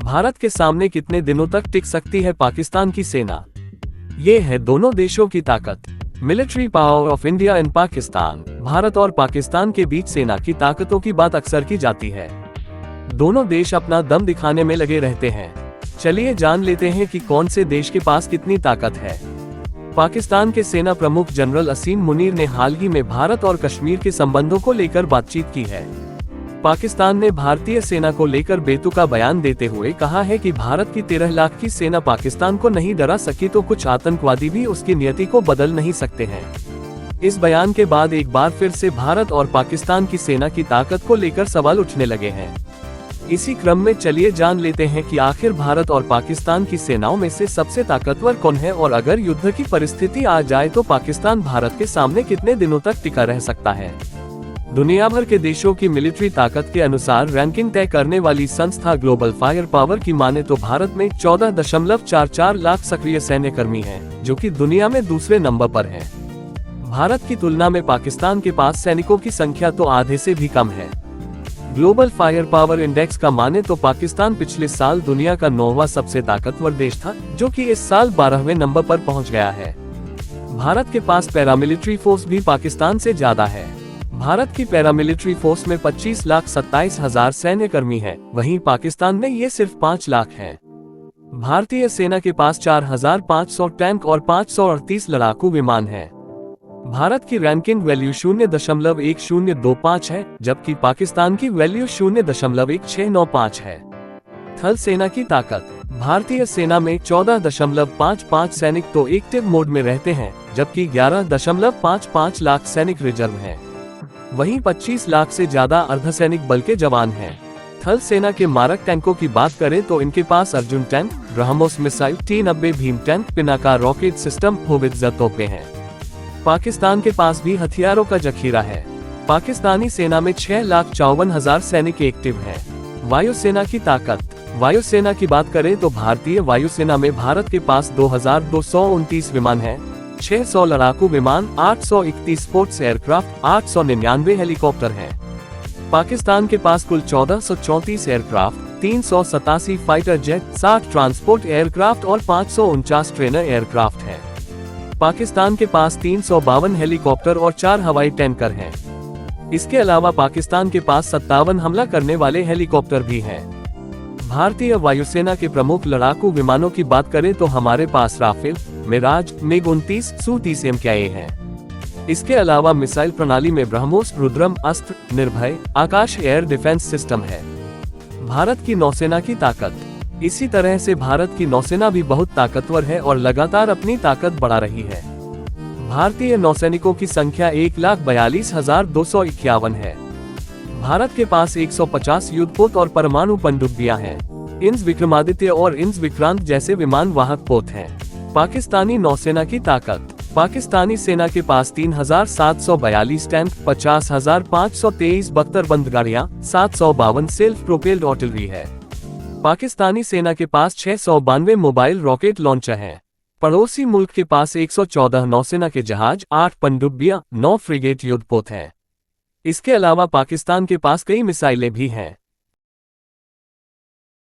भारत के सामने कितने दिनों तक टिक सकती है पाकिस्तान की सेना? ये है दोनों देशों की ताकत। Military power of India and Pakistan. Bharat और पाकिस्तान के बीच सेना की ताकतों की बात अक्सर की जाती है। दोनों देश अपना दम दिखाने में लगे रहते हैं। चलिए जान लेते हैं कि कौन से देश के पास कितनी ताकत है। पाकिस्तान के सेना प्रमुख जनरल असीम मुनीर ने हाल ही में भारत और कश्मीर के संबंधों को लेकर बातचीत की है। पाकिस्तान ने भारतीय सेना को लेकर बेतुका बयान देते हुए कहा है कि भारत की 13 लाख की सेना पाकिस्तान को नहीं डरा सकी तो कुछ आतंकवादी भी उसकी नियति को बदल नहीं सकते हैं। इस बयान के बाद एक बार फिर से भारत और पाकिस्तान की सेना की ताकत को लेकर सवाल उठने लगे हैं। इसी क्रम में चलिए जान लेते हैं कि आखिर भारत और पाकिस्तान की सेनाओं में से सबसे ताकतवर कौन है और अगर युद्ध की परिस्थिति आ जाए तो पाकिस्तान भारत के सामने कितने दिनों तक टिका रह सकता है। दुनिया भर के देशों की मिलिट्री ताकत के अनुसार रैंकिंग तय करने वाली संस्था ग्लोबल फायर पावर की माने तो भारत में 14.44 लाख सक्रिय सैन्यकर्मी हैं, जो कि दुनिया में दूसरे नंबर पर है। भारत की तुलना में पाकिस्तान के पास सैनिकों की संख्या तो आधे से भी कम है। ग्लोबल फायर पावर इंडेक्स का माने तो पाकिस्तान पिछले साल दुनिया का 9वां सबसे ताकतवर देश था, जो कि इस साल 12वें नंबर पर पहुंच गया है। भारत के पास पैरामिलिट्री फोर्स भी पाकिस्तान से ज्यादा है। भारत की पैरामिलिट्री फोर्स में 25,27,000 सैन्यकर्मी हैं, वहीं पाकिस्तान में ये सिर्फ 5 लाख हैं। भारतीय सेना के पास 4,500 टैंक और 538 लड़ाकू विमान हैं। भारत की रैंकिंग वैल्यू 0.1025 है, जबकि पाकिस्तान की वैल्यू 0.1695 है। थल सेना की ताकत। भारतीय सेना में 14.55 सैनिक तो एक्टिव मोड में रहते हैं, जबकि 11.55 लाख सैनिक रिजर्व हैं। वहीं 25 लाख से ज्यादा अर्धसैनिक बल के जवान हैं। थल सेना के मारक टैंकों की बात करें तो इनके पास Arjun tank, BrahMos missile, T-90 Bhim tank, Pinaka rocket system, howitzer तोपें हैं। पाकिस्तान के पास भी हथियारों का जखीरा है। पाकिस्तानी सेना में 6,54,000 सैनिक एक्टिव हैं। वायुसेना की ताकत। वायुसेना की बात करें तो भारतीय वायुसेना में भारत के पास 2,229 विमान हैं, 600 लड़ाकू विमान, 831 स्पोर्ट्स एयरक्राफ्ट, 899 हेलीकॉप्टर हैं। पाकिस्तान के पास कुल 1434 aircraft, 387 fighter jet, 60 transport aircraft और 549 ट्रेनर एयरक्राफ्ट हैं। पाकिस्तान के पास 352 हेलीकॉप्टर और 4 हवाई टैंकर हैं। इसके अलावा पाकिस्तान के पास 57 हमला करने वाले हेलीकॉप्टर भी हैं। भारतीय वायुसेना के प्रमुख लड़ाकू विमानों की बात करें तो हमारे पास Rafale, Miraj, MiG-29, Su-30 MKA हैं। इसके अलावा मिसाइल प्रणाली में ब्रह्मोस, रुद्रम, अस्त्र, निर्भय, आकाश एयर डिफेंस सिस्टम है। भारत की नौसेना की ताकत। इसी तरह से भारत की नौसेना भी बहुत ताकतवर है और लगातार अपनी ताकत बढ़ा रही है। भारतीय नौसैनिकों की संख्या 1,42,251 है। भारत के पास 150 युद्धपोत और परमाणु पनडुब्बियां हैं। इंस विक्रमादित्य और इंस विक्रांत जैसे विमान वाहक पोत हैं। पाकिस्तानी नौसेना की ताकत। पाकिस्तानी सेना के पास 3,742 टैंक, 50,523 बख्तरबंद गाड़ियां, 752 सेल्फ प्रोपेल्ड आर्टिलरी है। पाकिस्तानी सेना के पास 692 मोबाइल रॉकेट लॉन्चर हैं। पड़ोसी मुल्क के पास 114 नौसेना के जहाज, 8 पनडुब्बियां, 9 फ्रिगेट युद्धपोत हैं। इसके अलावा पाकिस्तान के पास कई मिसाइलें भी हैं।